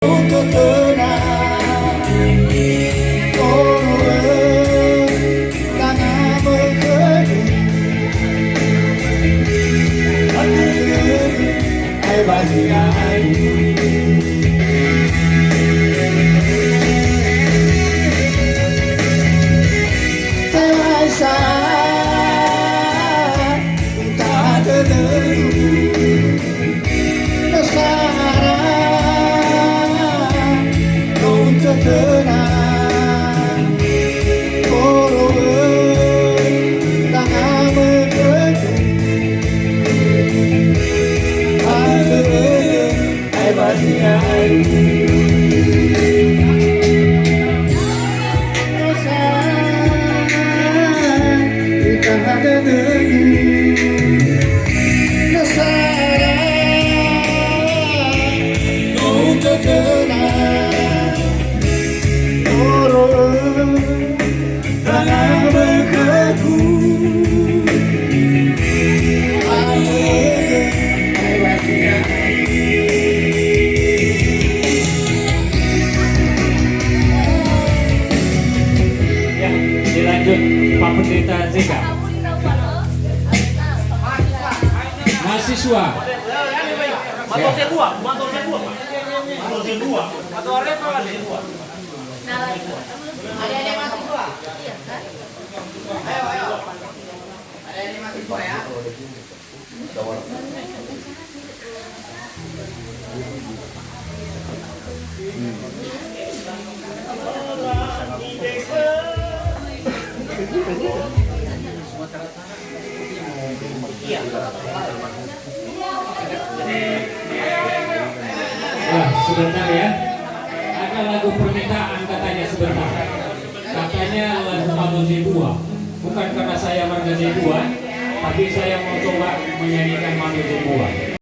untuk tenang, tanah berkedip, ai bagi ai. Dewasa tak terlalu untuk tenang, tanah berkedip, ai bagi ai. Dilanjut Pak Pendeta Zika. Mahasiswa. Ada mahasiswa. Iya kan? Ayo. Ada mahasiswa ya. Sebentar ya. Ada lagu permintaan katanya sebentar. Katanya lagu Manusia Dua. Bukan karena saya Manusia Dua, tapi saya mau coba menyanyikan Manusia Dua.